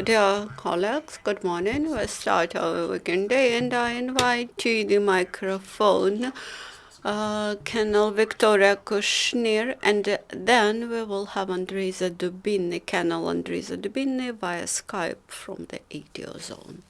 Dear colleagues, good morning. We'll start our weekend day, and I invite to the microphone Colonel Viktoria Kushnir, and then we will have Andriy Zadubinnyi, Colonel Andriy Zadubinnyi via Skype from the ATO zone.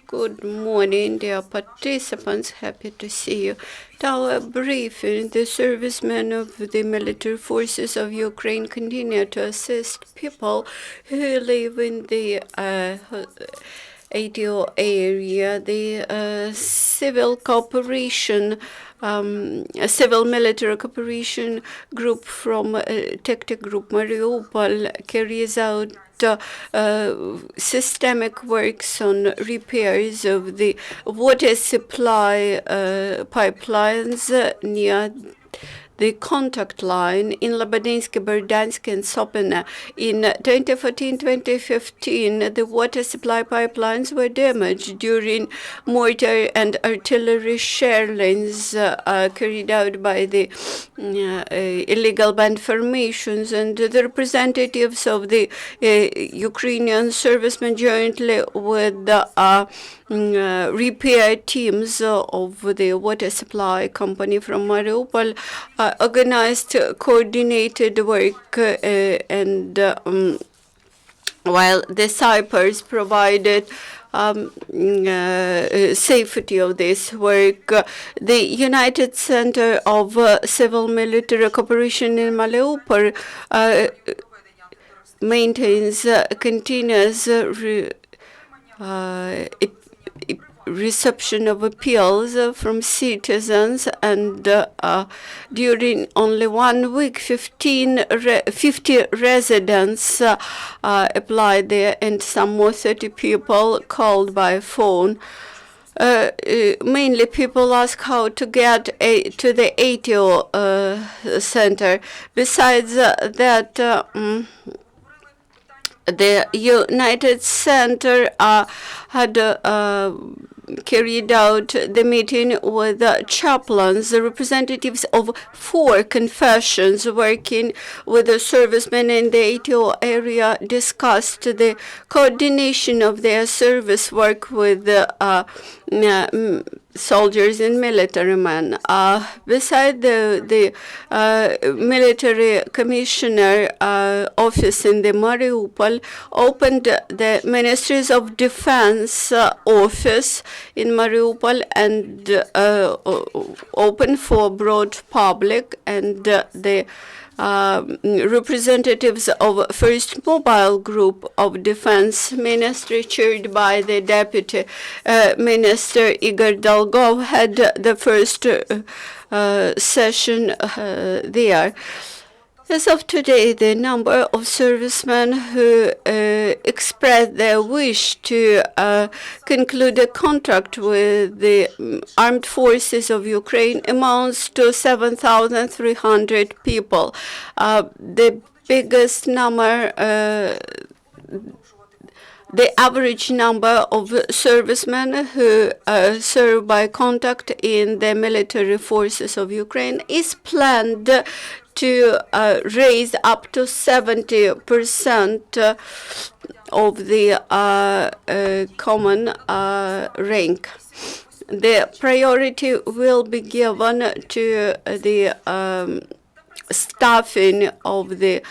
Good morning, dear participants. Happy to see you. At our briefing, the servicemen of the military forces of Ukraine continue to assist people who live in the ATO area. The civil cooperation, civil military cooperation group from Tactic Group Mariupol carries out systemic works on repairs of the water supply pipelines near the contact line in Labadynsky, Berdansk, and Sopina. In 2014-2015, the water supply pipelines were damaged during mortar and artillery shellings carried out by the illegal band formations, and the representatives of the Ukrainian servicemen jointly with the repair teams of the water supply company from Mariupol organized coordinated work, and while the Cyprus provided safety of this work, the United Center of Civil Military Cooperation in Mariupol maintains continuous reception of appeals from citizens, and during only 1 week, 50 residents applied there, and some more 30 people called by phone. Mainly people ask how to get to the ATO center. Besides that, the United Center had carried out the meeting with chaplains, the representatives of 4 confessions working with the servicemen in the ATO area, discussed the coordination of their service work with soldiers and military men. Beside the military commissioner office in the Mariupol opened the Ministries of Defense office in Mariupol, and open for broad public, and the representatives of First Mobile Group of Defense Ministry, chaired by the Deputy Minister Igor Dolgov, had the first session there. As of today, the number of servicemen who expressed their wish to conclude a contract with the armed forces of Ukraine amounts to 7,300 people. The biggest number, the average number of servicemen who serve by contract in the military forces of Ukraine is planned to raise up to 70% of the common rank. The priority will be given to the staffing of the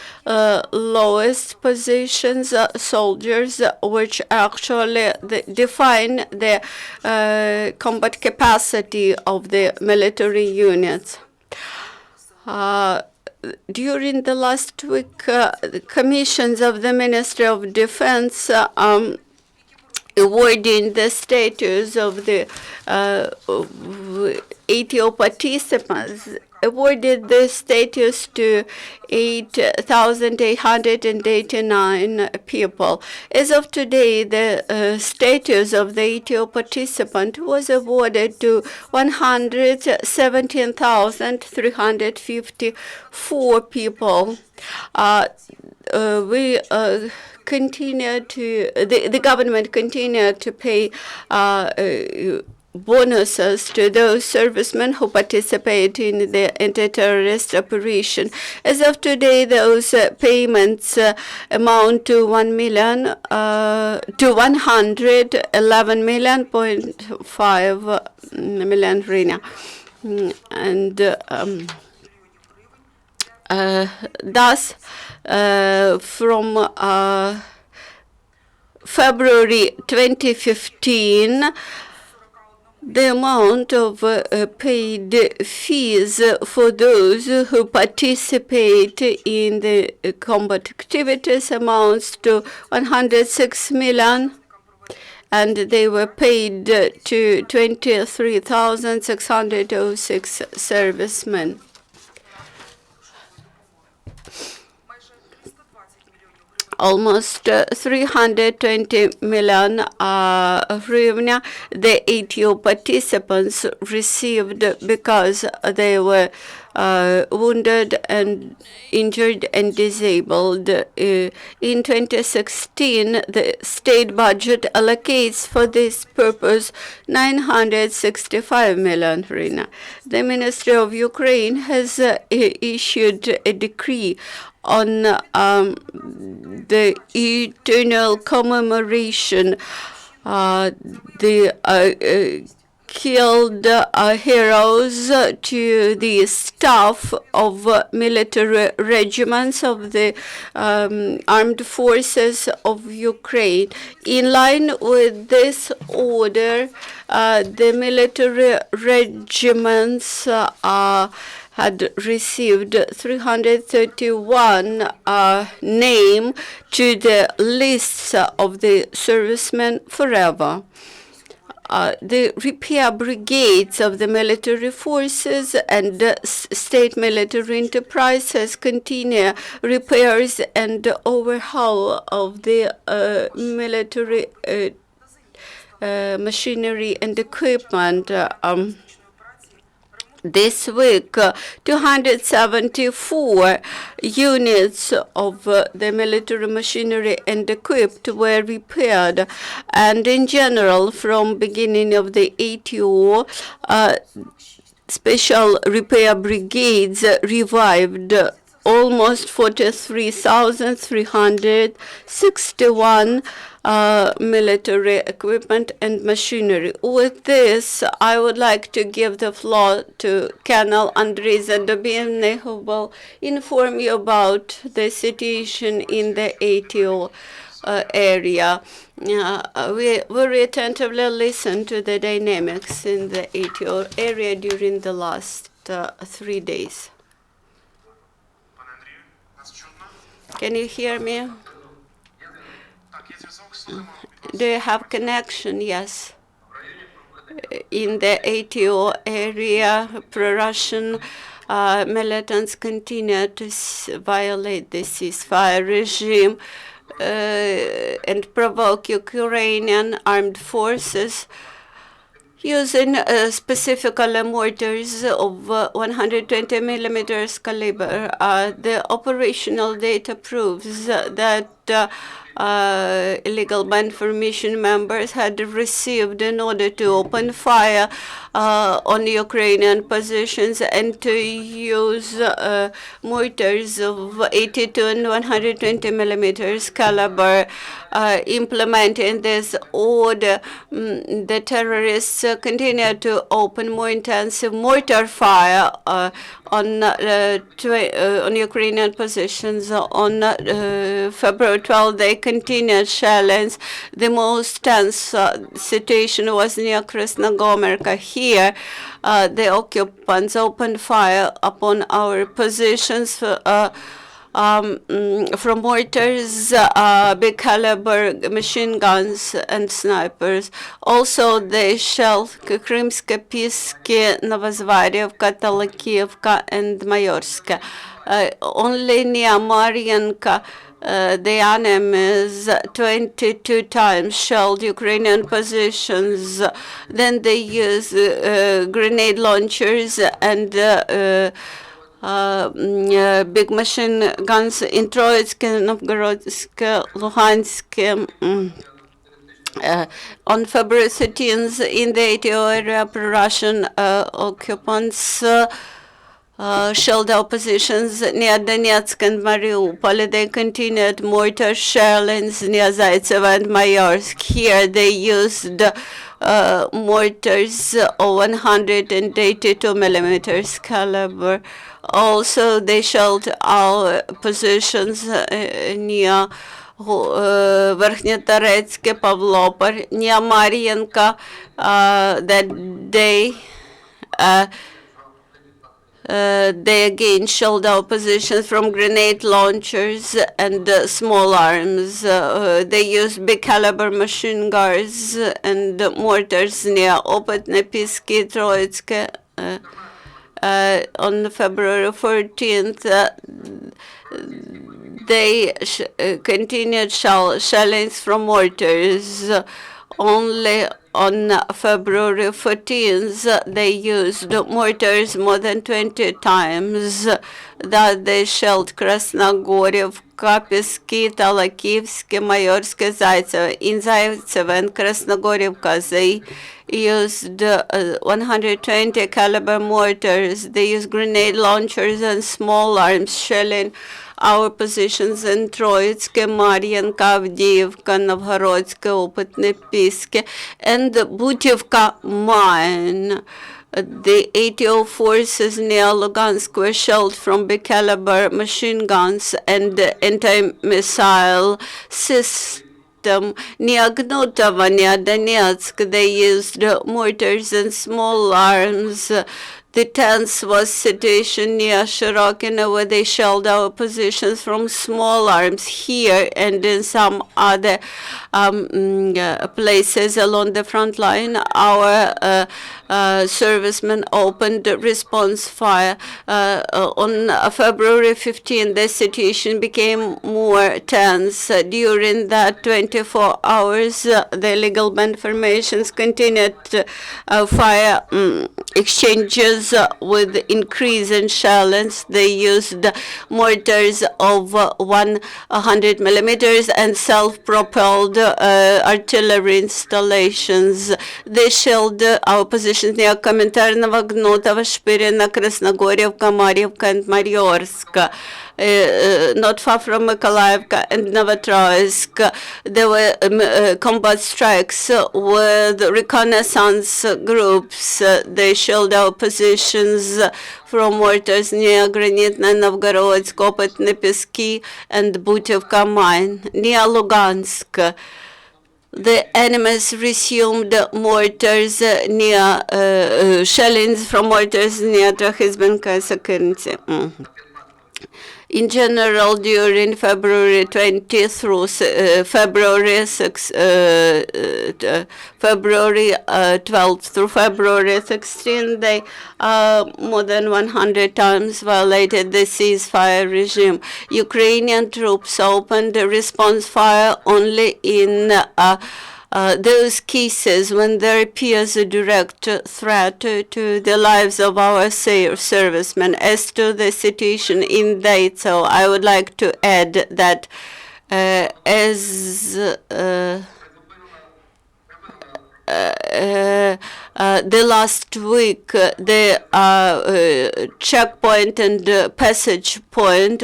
lowest positions, soldiers, which actually define the combat capacity of the military units. During the last week, the commissions of the Ministry of Defense awarding the status of the ATO participants awarded the status to 8,889 people. As of today, the status of the ATO participant was awarded to 117,354 people. We continue to, the government continued to pay bonuses to those servicemen who participate in the anti-terrorist operation. As of today, those payments amount to 111 million point 5 million hryvnia. And thus, from February 2015, the amount of paid fees for those who participate in the combat activities amounts to 106 million, and they were paid to 23,606 servicemen. Almost 320 million hryvnia the ATO participants received because they were wounded and injured and disabled. In 2016, the state budget allocates for this purpose 965 million hryvnia. The Ministry of Ukraine has issued a decree on the eternal commemoration the killed heroes to the staff of military regiments of the armed forces of Ukraine. In line with this order, the military regiments had received 331 names to the lists of the servicemen forever. The repair brigades of the military forces and state military enterprises continue repairs and overhaul of the military machinery and equipment. This week, 274 units of the military machinery and equipment were repaired, and in general, from beginning of the ATO, special repair brigades revived almost 43,361 military equipment and machinery. With this, I would like to give the floor to Colonel Andriy Zadubinnyi, who will inform you about the situation in the ATO area. We very attentively listened to the dynamics in the ATO area during the last 3 days. Can you hear me? Do you have connection? Yes. In the ATO area, pro-Russian militants continue to violate the ceasefire regime and provoke Ukrainian armed forces using specifically mortars of 120 millimeters caliber. The operational data proves that illegal band formation members had received an order to open fire on Ukrainian positions and to use mortars of 82 and 120 millimeters caliber. Implementing this order, the terrorists continue to open more intensive mortar fire on Ukrainian positions. On February 12th, they continued shelling. The most tense situation was near Krasnogomerka. Here, the occupants opened fire upon our positions from mortars, big caliber machine guns, and snipers. Also, they shelled Krymska, Piske, Novozvaryevka, Talakievka, and Mayorska. Only near Marienka, the enemies 22 times shelled Ukrainian positions. Then they used grenade launchers and big machine guns in Troitsk, Novgorodsk, Luhansk, On February 13th, in the ATO area, Russian occupants shelled our positions near Donetsk and Mariupol. They continued mortar shellings near Zaitsev and Mayorsk. Here they used mortars of 182 millimeters caliber. Also, they shelled our positions near Верхнеторецке, Pavlopol, near Marienka. That day, they again shelled our positions from grenade launchers and small arms. They used big caliber machine guns and mortars near Opatnepisky, Troitske. On February 14th, they continued shellings from mortars. Only on February 14th, they used mortars more than 20 times. That they shelled Krasnogorivka, Peski, Talakivske, Mayorske, Zaitsev. In Zaitsev and Krasnogorivka, they used 120 caliber mortars. They used grenade launchers and small arms, shelling our positions in Troitske, Marienka, Avdiivka, Novhorodske, Opatnepiske, and Butyevka mine. The ATO forces near Lugansk were shelled from big caliber machine guns and anti-missile systems. Near Gnutovo, near Donetsk, they used mortars and small arms. The tense was situation near Shirokino, where they shelled our positions from small arms. Here and in some other places along the front line, our servicemen opened response fire. On February 15, the situation became more tense. During that 24 hours, the illegal band formations continued fire exchanges with increase in shellings. They used mortars of 100 millimeters and self-propelled artillery installations. They shelled our positions near Komentarnovo, Gnutovo, Shpirina, Krasnogorivka, Mariivka, and Mayorsk. Not far from Mykolaiivka and Novotroysk. There were combat strikes with reconnaissance groups. They shelled our positions from mortars near Granitna, Novgorodsk, Opatnepiski, and Butyevka mine. Near Lugansk, the enemies resumed mortars near shellings from mortars near Trahizbenka and Sakirnitsa. In general, during February 20 through February 12 through February 16, they more than 100 times violated the ceasefire regime. Ukrainian troops opened a response fire only in those cases when there appears a direct threat to the lives of our servicemen. As to the situation in Daitso, I would like to add that the last week, the checkpoint and passage point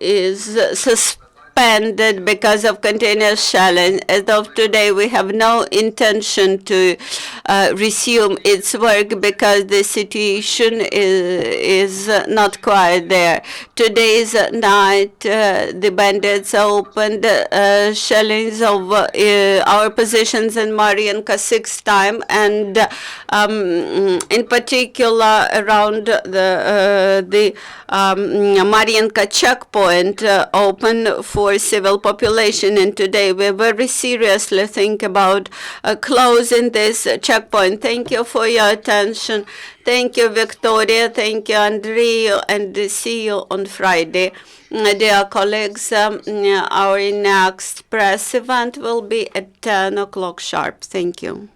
is suspended because of continuous challenge. As of today, we have no intention to resume its work because the situation is not quite there. Today's night, the bandits opened shellings of our positions in Marienka 6 times, and in particular around the Marienka checkpoint open for civil population. And today we very seriously think about closing this checkpoint. Thank you for your attention. Thank you, Victoria. Thank you, Andriy, and see you on Friday. Dear colleagues, our next press event will be at 10 o'clock sharp. Thank you.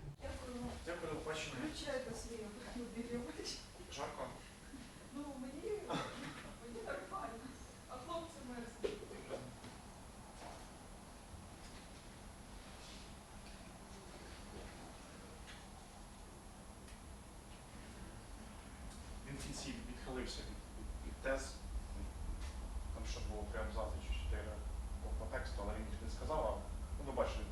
в кінці відхилився від тез, там що було 3 абзаци чи 4 по тексту, але він їх не сказав, ну ви бачили